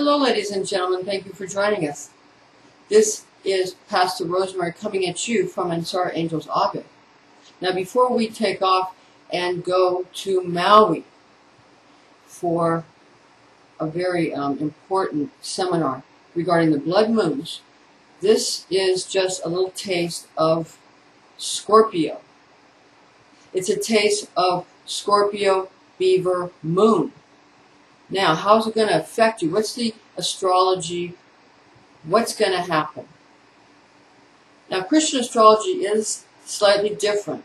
Hello, ladies and gentlemen. Thank you for joining us. This is Pastor Rosemary coming at you from ANSARA Angels Orbit. Now, before we take off and go to Maui for a very important seminar regarding the blood moons, this is just a little taste of Scorpio. It's a taste of Scorpio Beaver Moon. Now, how's it going to affect you? What's the astrology? What's going to happen? Now, Christian astrology is slightly different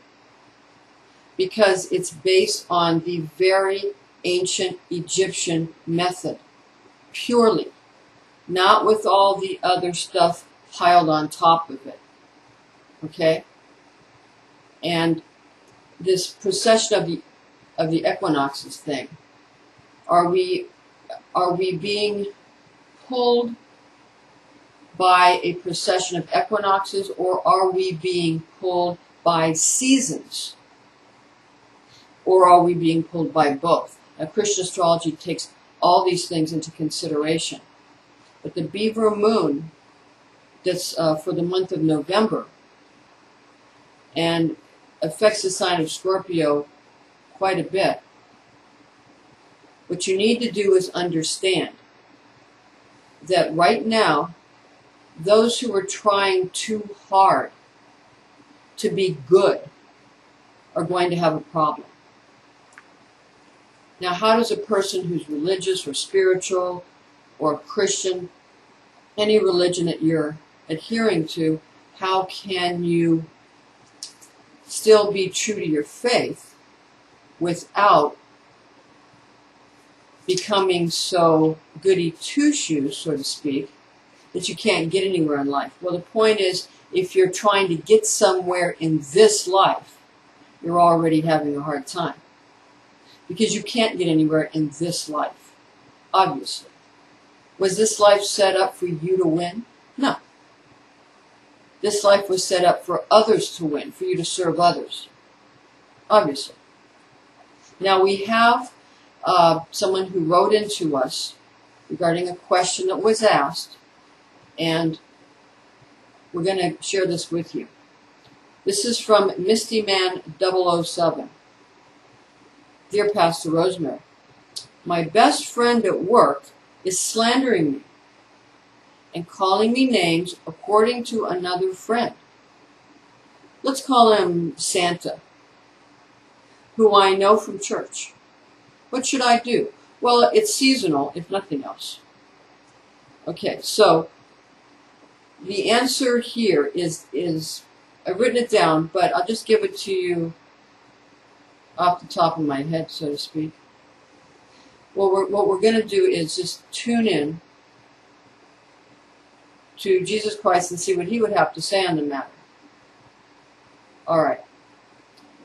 because it's based on the very ancient Egyptian method, purely, not with all the other stuff piled on top of it. Okay? And this precession of the equinoxes thing, are we being pulled by a precession of equinoxes, or are we being pulled by seasons? Or are we being pulled by both? Now, Christian astrology takes all these things into consideration. But the Beaver Moon, that's for the month of November, and affects the sign of Scorpio quite a bit. What you need to do is understand that right now, those who are trying too hard to be good are going to have a problem. Now, how does a person who's religious or spiritual or Christian, any religion that you're adhering to, how can you still be true to your faith without becoming so goody two-shoes, so to speak, that you can't get anywhere in life? Well, the point is, if you're trying to get somewhere in this life, you're already having a hard time. Because you can't get anywhere in this life, obviously. Was this life set up for you to win? No. This life was set up for others to win, for you to serve others, obviously. Now, we have someone who wrote into us regarding a question that was asked, and we're going to share this with you. This is from MistyMan007. Dear Pastor Rosemary, my best friend at work is slandering me and calling me names according to another friend. Let's call him Santa, who I know from church. What should I do? Well, it's seasonal, if nothing else. Okay, so the answer here is I've written it down, but I'll just give it to you off the top of my head, so to speak. What we're going to do is just tune in to Jesus Christ and see what he would have to say on the matter. All right.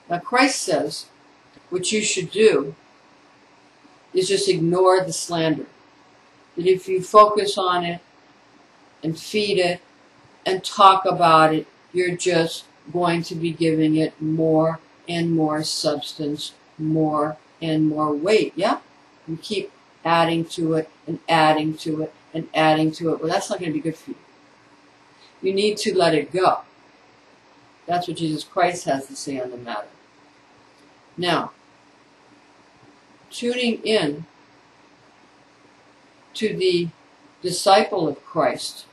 Now, Christ says what you should do is just ignore the slander. That if you focus on it and feed it and talk about it, you're just going to be giving it more and more substance, more and more weight, yeah? You keep adding to it and adding to it and adding to it. Well, that's not going to be good for you. You need to let it go. That's what Jesus Christ has to say on the matter. Now, tuning in to the disciple of Christ,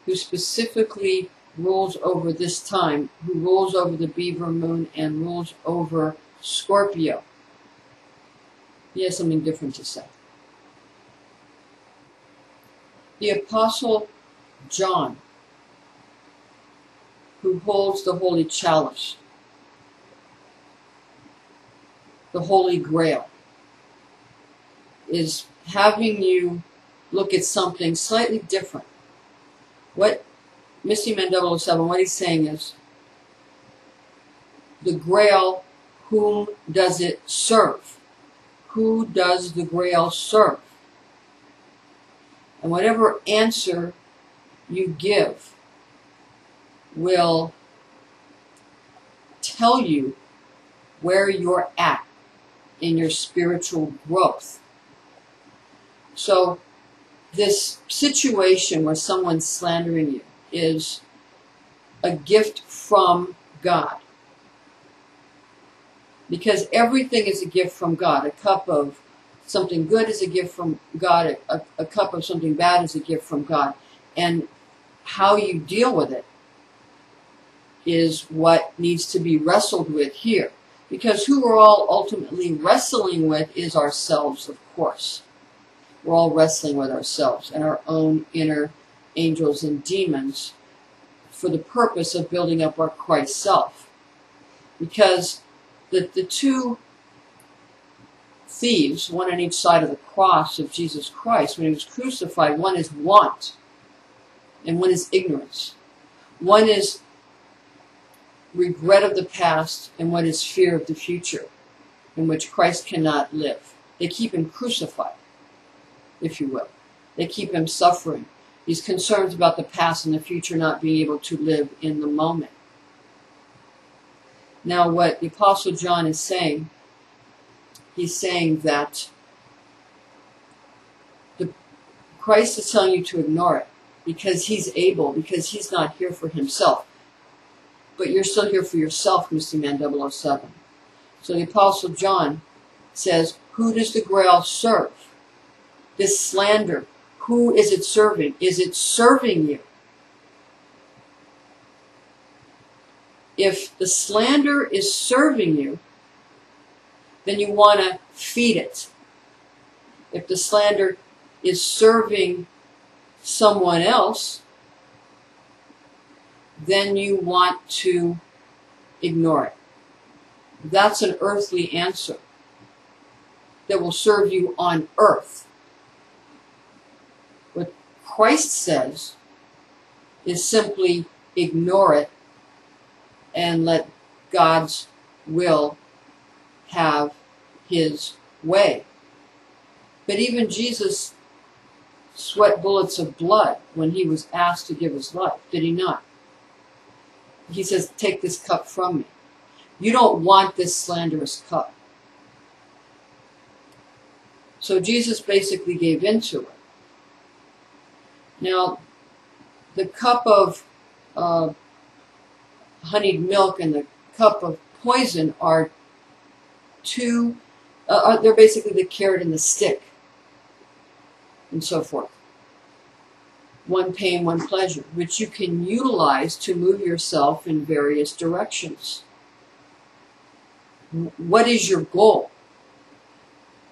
who specifically rules over this time, who rules over the Beaver Moon and rules over Scorpio, he has something different to say. The Apostle John, who holds the Holy Chalice, the Holy Grail, is having you look at something slightly different. What MistyMan007, what he's saying is, the Grail, whom does it serve? Who does the Grail serve? And whatever answer you give will tell you where you're at in your spiritual growth. So this situation where someone's slandering you is a gift from God. Because everything is a gift from God. A cup of something good is a gift from God. A cup of something bad is a gift from God. And how you deal with it is what needs to be wrestled with here. Because who we're all ultimately wrestling with is ourselves, of course. We're all wrestling with ourselves and our own inner angels and demons for the purpose of building up our Christ self. Because the two thieves, one on each side of the cross of Jesus Christ, when he was crucified, one is want and one is ignorance. One is regret of the past and one is fear of the future, in which Christ cannot live. They keep him crucified, if you will. They keep him suffering. He's concerned about the past and the future not being able to live in the moment. Now what the Apostle John is saying, he's saying that Christ is telling you to ignore it because he's able, because he's not here for himself. But you're still here for yourself, Misty Man 007. So the Apostle John says, who does the Grail serve? This slander, who is it serving? Is it serving you? If the slander is serving you, then you want to feed it. If the slander is serving someone else, then you want to ignore it. That's an earthly answer that will serve you on earth. What Christ says is simply ignore it and let God's will have his way. But even Jesus sweat bullets of blood when he was asked to give his life, did he not? He says, take this cup from me. You don't want this slanderous cup. So Jesus basically gave in to it. Now, the cup of honeyed milk and the cup of poison are two, they're basically the carrot and the stick, and so forth. One pain, one pleasure, which you can utilize to move yourself in various directions. What is your goal?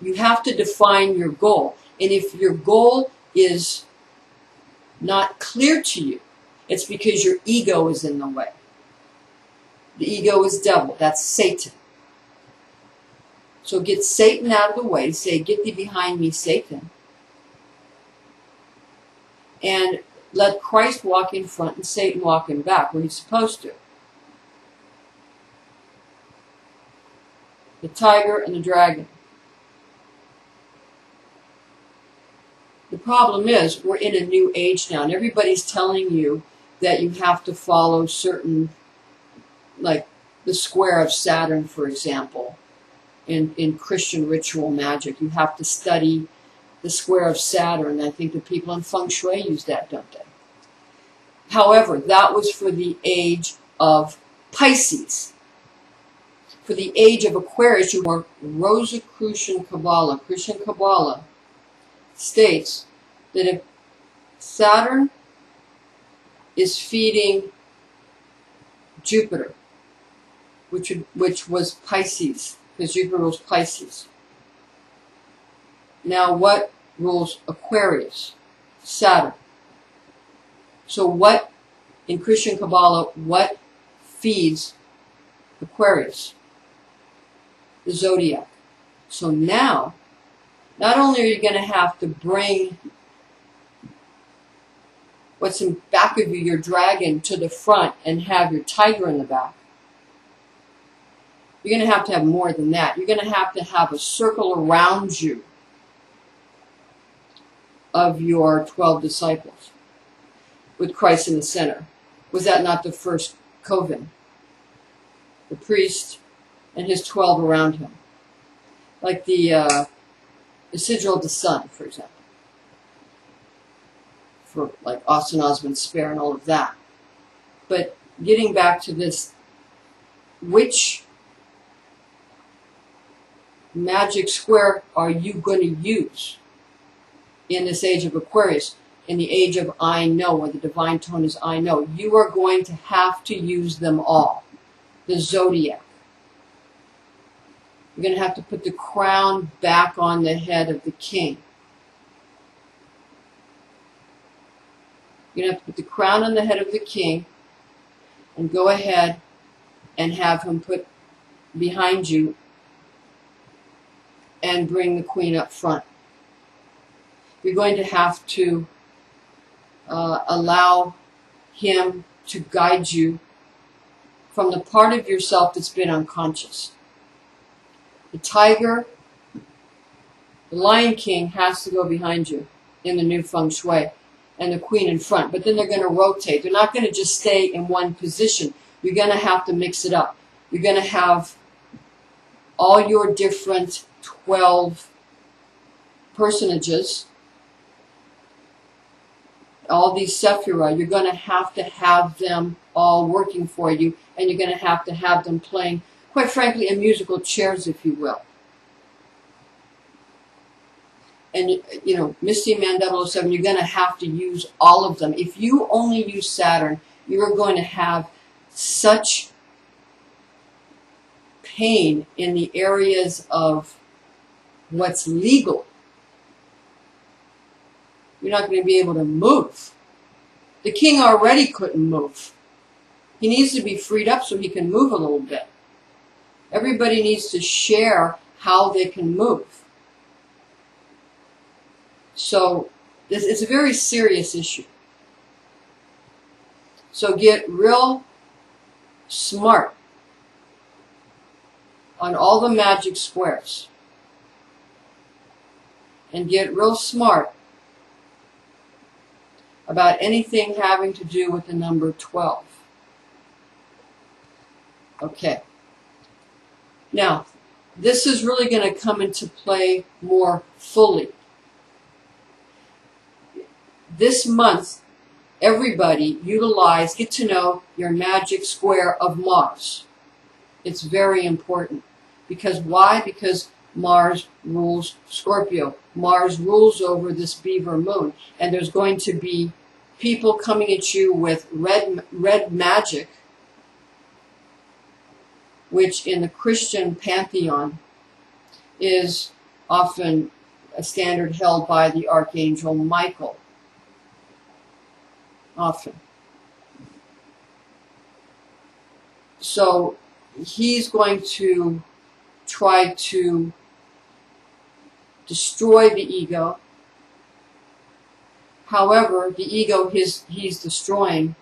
You have to define your goal. And if your goal is not clear to you, it's because your ego is in the way. The ego is devil. That's Satan. So get Satan out of the way. Say, get thee behind me, Satan. And let Christ walk in front and Satan walk in back where he's supposed to. The tiger and the dragon. The problem is we're in a new age now, and everybody's telling you that you have to follow certain, like the square of Saturn, for example, in Christian ritual magic. You have to study the square of Saturn. I think the people in Feng Shui use that, don't they? However, that was for the age of Pisces. For the age of Aquarius, you were Rosicrucian Kabbalah. Christian Kabbalah states that if Saturn is feeding Jupiter, which was Pisces, because Jupiter was Pisces. Now what rules Aquarius? Saturn. So what, in Christian Kabbalah, what feeds Aquarius? The Zodiac. So now, not only are you going to have to bring what's in back of you, your dragon, to the front and have your tiger in the back, you're going to have more than that. You're going to have a circle around you of your 12 disciples with Christ in the center. Was that not the first coven? The priest and his 12 around him. Like the sigil of the sun, for example. for like Austin Osman Spare and all of that. But getting back to this, which magic square are you going to use in this age of Aquarius? In the age of I know, where the divine tone is I know, you are going to have to use them all. The Zodiac. You're going to have to put the crown back on the head of the king. You're going to have to put the crown on the head of the king and go ahead and have him put behind you and bring the queen up front. You're going to have to allow him to guide you from the part of yourself that's been unconscious. The tiger, the Lion King has to go behind you in the new feng shui, and the queen in front. But then they're going to rotate. They're not going to just stay in one position. You're going to have to mix it up. You're going to have all your different 12 personages, all these sephira, you're going to have them all working for you, and you're going to have them playing, quite frankly, in musical chairs, if you will. And, you know, Misty Man 007, you're going to have to use all of them. If you only use Saturn, you're going to have such pain in the areas of what's legal. You're not going to be able to move. The king already couldn't move. He needs to be freed up so he can move a little bit. Everybody needs to share how they can move. So this is a very serious issue. So get real smart on all the magic squares. And get real smart about anything having to do with the number 12. Okay. Now, this is really going to come into play more fully. This month, everybody get to know your magic square of Mars. It's very important. Because why? Because Mars rules Scorpio. Mars rules over this Beaver Moon. And there's going to be people coming at you with red magic, which in the Christian pantheon is often a standard held by the Archangel Michael. Often. So he's going to try to destroy the ego. However, the ego he's destroying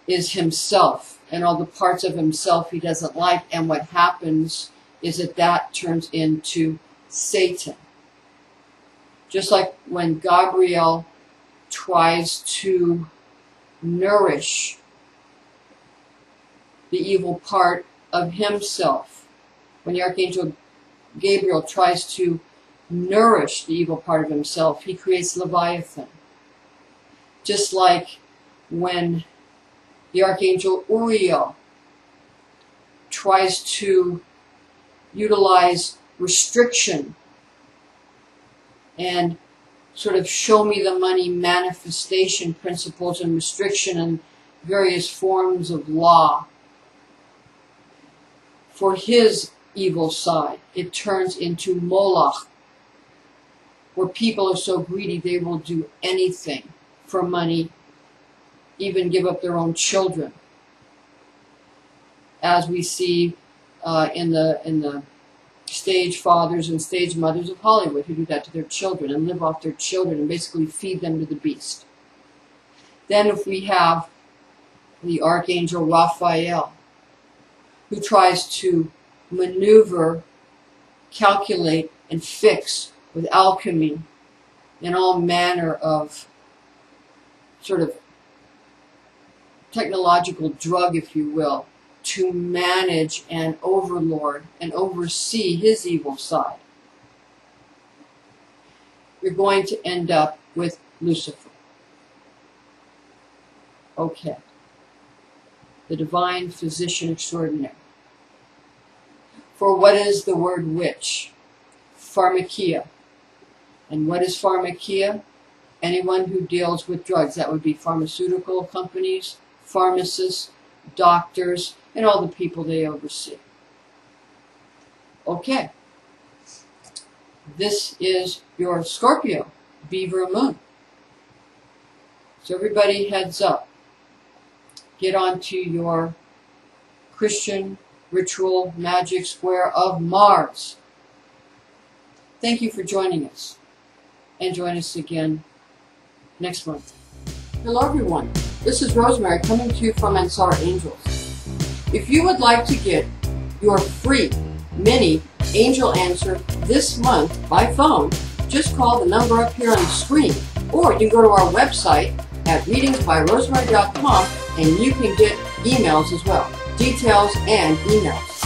is himself and all the parts of himself he doesn't like. And what happens is that turns into Satan. Just like when Gabriel tries to nourish the evil part of himself. When the Archangel Gabriel tries to nourish the evil part of himself, he creates Leviathan. Just like when the Archangel Uriel tries to utilize restriction and sort of show me the money manifestation principles and restriction and various forms of law for his evil side, it turns into Moloch, where people are so greedy they will do anything for money, even give up their own children, as we see in the stage fathers and stage mothers of Hollywood who do that to their children and live off their children and basically feed them to the beast. Then if we have the Archangel Raphael, who tries to maneuver, calculate, and fix with alchemy and all manner of sort of technological drug, if you will, to manage and overlord and oversee his evil side. You're going to end up with Lucifer. Okay. The Divine Physician Extraordinary. For what is the word witch? Pharmakia. And what is pharmakia? Anyone who deals with drugs. That would be pharmaceutical companies, pharmacists, doctors, and all the people they oversee. Okay. This is your Scorpio, Beaver Moon. So everybody heads up. Get onto your Christian ritual magic square of Mars. Thank you for joining us. And join us again next month. Hello everyone. This is Rosemary coming to you from ANSARA Angels. If you would like to get your free mini angel answer this month by phone, just call the number up here on the screen. Or you can go to our website at readingsbyrosemary.com and you can get emails as well. Details and emails.